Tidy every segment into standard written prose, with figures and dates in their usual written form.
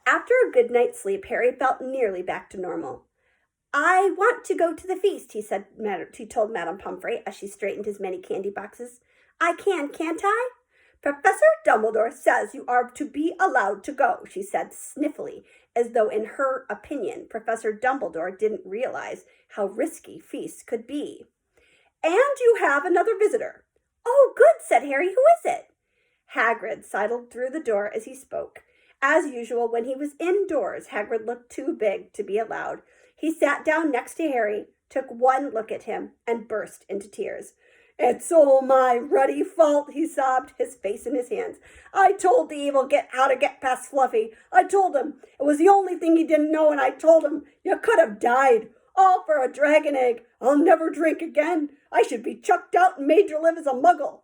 After a good night's sleep, Harry felt nearly back to normal. I want to go to the feast, he told Madame Pomfrey as she straightened his many candy boxes. I can, can't I? Professor Dumbledore says you are to be allowed to go, she said sniffily, as though in her opinion Professor Dumbledore didn't realize how risky feasts could be. And you have another visitor. Oh, good, said Harry. Who is it? Hagrid sidled through the door as he spoke. As usual, when he was indoors, Hagrid looked too big to be allowed. He sat down next to Harry, took one look at him, and burst into tears. It's all my ruddy fault, he sobbed, his face in his hands. I told the evil how to get past Fluffy. I told him. It was the only thing he didn't know, and I told him you could have died. All for a dragon egg. I'll never drink again. I should be chucked out and made to live as a muggle.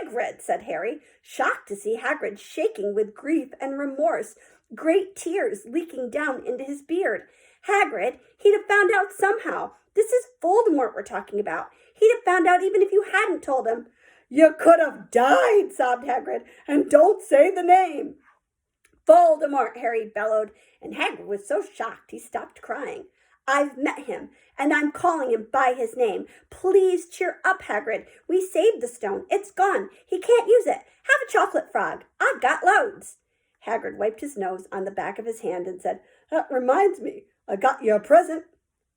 Hagrid, said Harry, shocked to see Hagrid shaking with grief and remorse, great tears leaking down into his beard. Hagrid, he'd have found out somehow. This is Voldemort we're talking about. He'd have found out even if you hadn't told him. You could have died, sobbed Hagrid, and don't say the name. Voldemort, Harry bellowed, and Hagrid was so shocked he stopped crying. I've met him, and I'm calling him by his name. Please cheer up, Hagrid. We saved the stone. It's gone. He can't use it. Have a chocolate frog. I've got loads. Hagrid wiped his nose on the back of his hand and said, That reminds me, I got you a present.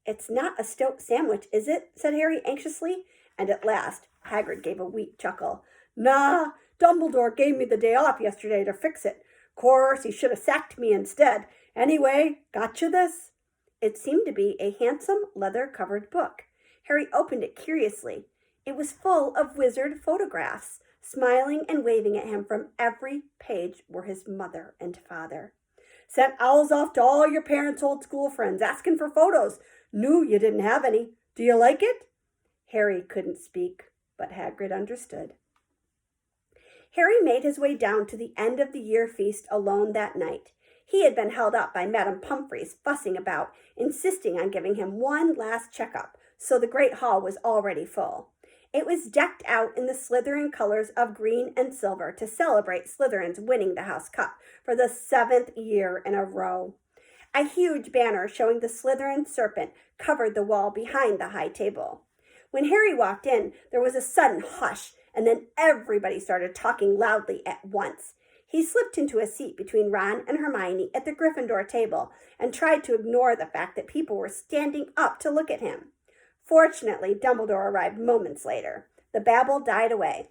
It's not a stoat sandwich, is it? Said Harry anxiously, and at last Hagrid gave a weak chuckle. Nah, Dumbledore gave me the day off yesterday to fix it. Course, he should have sacked me instead. Anyway, got you this. It seemed to be a handsome leather-covered book. Harry opened it curiously. It was full of wizard photographs. Smiling and waving at him from every page were his mother and father. Sent owls off to all your parents' old school friends, asking for photos. Knew you didn't have any. Do you like it? Harry couldn't speak, but Hagrid understood. Harry made his way down to the end of the year feast alone that night. He had been held up by Madame Pomfrey's fussing about, insisting on giving him one last checkup, so the great hall was already full. It was decked out in the Slytherin colors of green and silver to celebrate Slytherin's winning the House Cup for the 7th year in a row. A huge banner showing the Slytherin serpent covered the wall behind the high table. When Harry walked in, there was a sudden hush, and then everybody started talking loudly at once. He slipped into a seat between Ron and Hermione at the Gryffindor table and tried to ignore the fact that people were standing up to look at him. Fortunately, Dumbledore arrived moments later. The babble died away.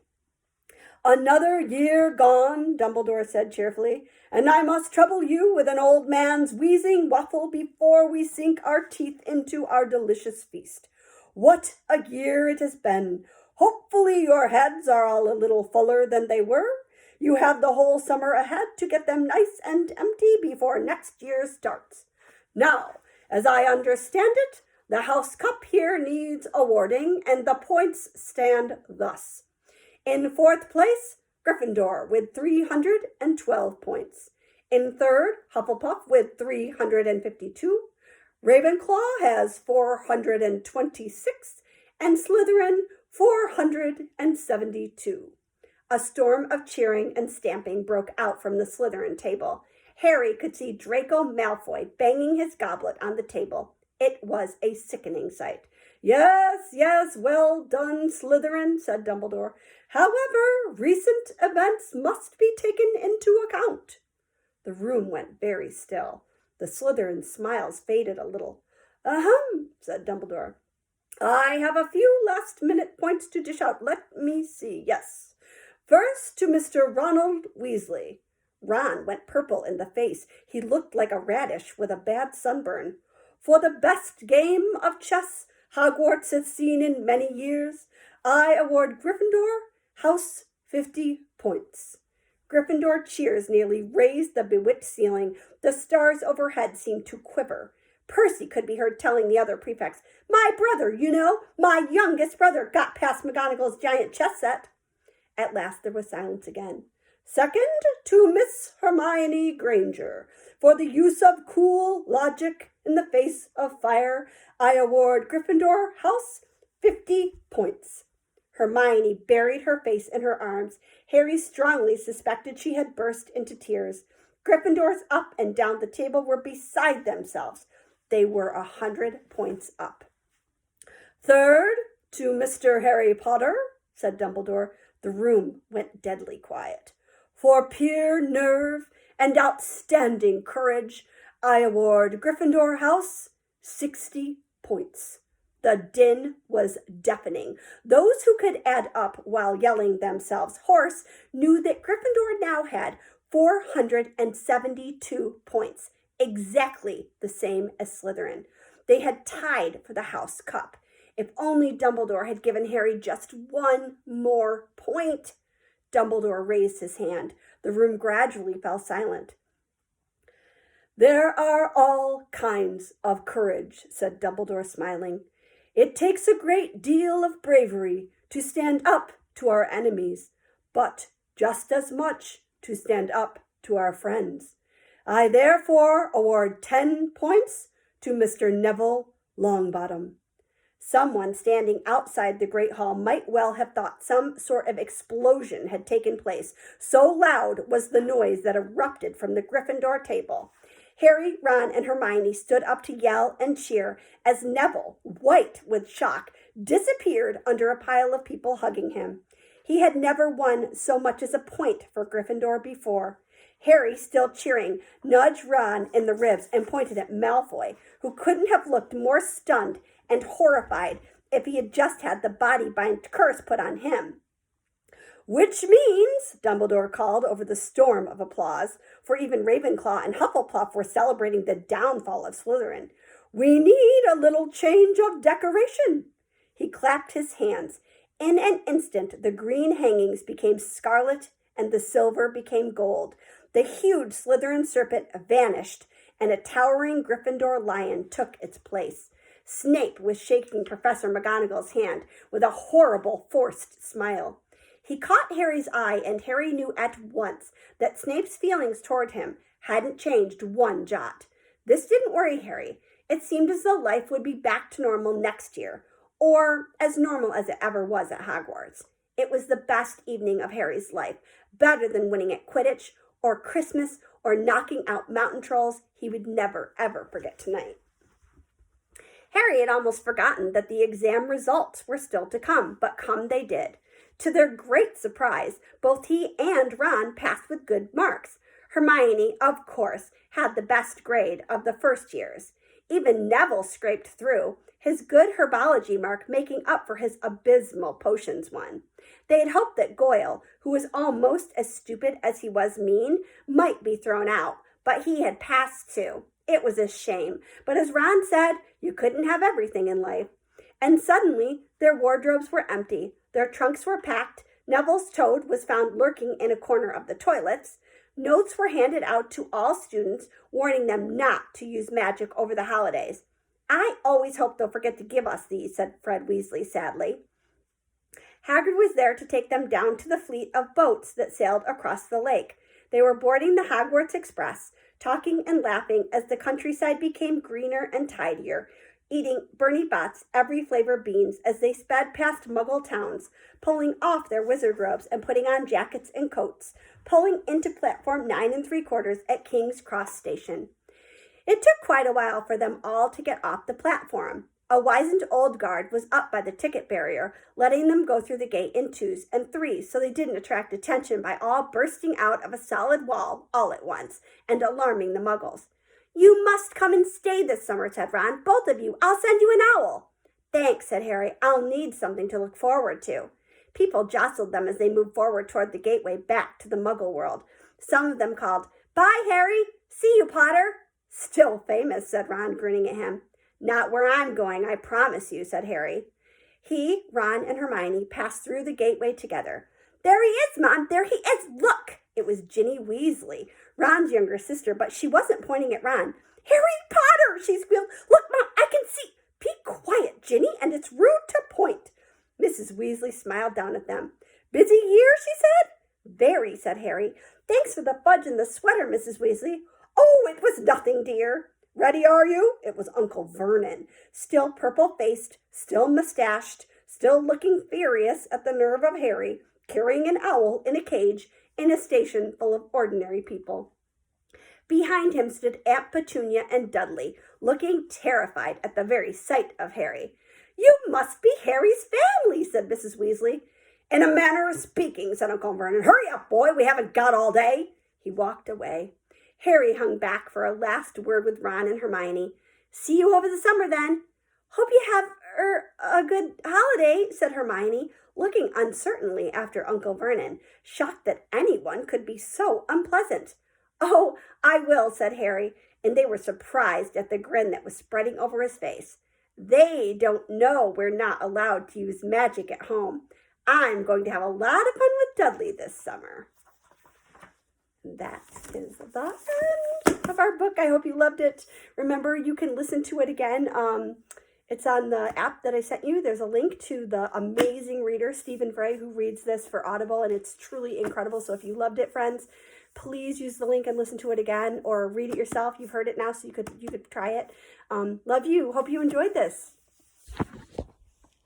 Another year gone, Dumbledore said cheerfully, and I must trouble you with an old man's wheezing waffle before we sink our teeth into our delicious feast. What a year it has been! Hopefully your heads are all a little fuller than they were. You have the whole summer ahead to get them nice and empty before next year starts. Now, as I understand it, the House Cup here needs awarding, and the points stand thus. In 4th place, Gryffindor with 312 points. In 3rd, Hufflepuff with 352. Ravenclaw has 426, and Slytherin 472. A storm of cheering and stamping broke out from the Slytherin table. Harry could see Draco Malfoy banging his goblet on the table. It was a sickening sight. Yes, well done, Slytherin, said Dumbledore. However, recent events must be taken into account. The room went very still. The Slytherin smiles faded a little. Ahem, said Dumbledore. I have a few last-minute points to dish out. Let me see. Yes. First, to Mr. Ronald Weasley. Ron went purple in the face. He looked like a radish with a bad sunburn. For the best game of chess Hogwarts has seen in many years, I award Gryffindor House 50 points. Gryffindor cheers nearly raised the bewitched ceiling. The stars overhead seemed to quiver. Percy could be heard telling the other prefects, My brother, my youngest brother got past McGonagall's giant chess set. At last there was silence again. Second, to Miss Hermione Granger. For the use of cool logic in the face of fire, I award Gryffindor House 50 points. Hermione buried her face in her arms. Harry strongly suspected she had burst into tears. Gryffindors up and down the table were beside themselves. They were 100 points up. "Third, to Mr. Harry Potter," said Dumbledore. The room went deadly quiet. "For pure nerve and outstanding courage, I award Gryffindor House 60 points." The din was deafening. Those who could add up while yelling themselves hoarse knew that Gryffindor now had 472 points, exactly the same as Slytherin. They had tied for the House Cup. If only Dumbledore had given Harry just one more point. Dumbledore raised his hand. The room gradually fell silent. "There are all kinds of courage," said Dumbledore, smiling. "It takes a great deal of bravery to stand up to our enemies, but just as much to stand up to our friends. I therefore award 10 points to Mr. Neville Longbottom." Someone standing outside the Great Hall might well have thought some sort of explosion had taken place. So loud was the noise that erupted from the Gryffindor table. Harry, Ron, and Hermione stood up to yell and cheer as Neville, white with shock, disappeared under a pile of people hugging him. He had never won so much as a point for Gryffindor before. Harry, still cheering, nudged Ron in the ribs and pointed at Malfoy, who couldn't have looked more stunned and horrified if he had just had the body-bind curse put on him. "Which means," Dumbledore called over the storm of applause, for even Ravenclaw and Hufflepuff were celebrating the downfall of Slytherin, "we need a little change of decoration." He clapped his hands. In an instant, the green hangings became scarlet and the silver became gold. The huge Slytherin serpent vanished, and a towering Gryffindor lion took its place. Snape was shaking Professor McGonagall's hand with a horrible, forced smile. He caught Harry's eye, and Harry knew at once that Snape's feelings toward him hadn't changed one jot. This didn't worry Harry. It seemed as though life would be back to normal next year, or as normal as it ever was at Hogwarts. It was the best evening of Harry's life, better than winning at Quidditch, or Christmas, or knocking out mountain trolls. He would never, ever forget tonight. Harry had almost forgotten that the exam results were still to come, but come they did. To their great surprise, both he and Ron passed with good marks. Hermione, of course, had the best grade of the first years. Even Neville scraped through, his good herbology mark making up for his abysmal potions one. They had hoped that Goyle, who was almost as stupid as he was mean, might be thrown out, but he had passed too. It was a shame, but as Ron said, you couldn't have everything in life. And suddenly, their wardrobes were empty, their trunks were packed, Neville's toad was found lurking in a corner of the toilets, notes were handed out to all students, warning them not to use magic over the holidays. "I always hope they'll forget to give us these," said Fred Weasley sadly. Hagrid was there to take them down to the fleet of boats that sailed across the lake. They were boarding the Hogwarts Express, talking and laughing as the countryside became greener and tidier, eating Bernie Bott's every flavor beans as they sped past Muggle towns, pulling off their wizard robes and putting on jackets and coats, pulling into platform 9 3/4 at King's Cross Station. It took quite a while for them all to get off the platform. A wizened old guard was up by the ticket barrier, letting them go through the gate in 2s and 3s so they didn't attract attention by all bursting out of a solid wall all at once and alarming the Muggles. "You must come and stay this summer," said Ron. "Both of you. I'll send you an owl." "Thanks," said Harry. "I'll need something to look forward to." People jostled them as they moved forward toward the gateway back to the Muggle world. Some of them called, "Bye, Harry. See you, Potter." "Still famous," said Ron, grinning at him. "Not where I'm going, I promise you," said Harry. He, Ron, and Hermione passed through the gateway together. "There he is, Mom! There he is! Look!" It was Ginny Weasley, Ron's younger sister, but she wasn't pointing at Ron. "Harry Potter!" she squealed. "Look, Mom, I can see." "Be quiet, Ginny, and it's rude to point." Mrs. Weasley smiled down at them. "Busy here?" she said. "Very," said Harry. "Thanks for the fudge and the sweater, Mrs. Weasley." "Oh, it was nothing, dear." "Ready, are you?" It was Uncle Vernon, still purple-faced, still mustached, still looking furious at the nerve of Harry, carrying an owl in a cage in a station full of ordinary people. Behind him stood Aunt Petunia and Dudley, looking terrified at the very sight of Harry. "You must be Harry's family," said Mrs. Weasley. "In a manner of speaking," said Uncle Vernon. "Hurry up, boy, we haven't got all day." He walked away. Harry hung back for a last word with Ron and Hermione. "See you over the summer, then." "Hope you have a good holiday," said Hermione, looking uncertainly after Uncle Vernon, shocked that anyone could be so unpleasant. "Oh, I will," said Harry, and they were surprised at the grin that was spreading over his face. "They don't know we're not allowed to use magic at home. I'm going to have a lot of fun with Dudley this summer." That is the end of our book. I hope you loved it. Remember, you can listen to it again. It's on the app that I sent you. There's a link to the amazing reader, Stephen Fry, who reads this for Audible, and it's truly incredible. So if you loved it, friends, please use the link and listen to it again, or read it yourself. You've heard it now, so you could try it. Love you. Hope you enjoyed this.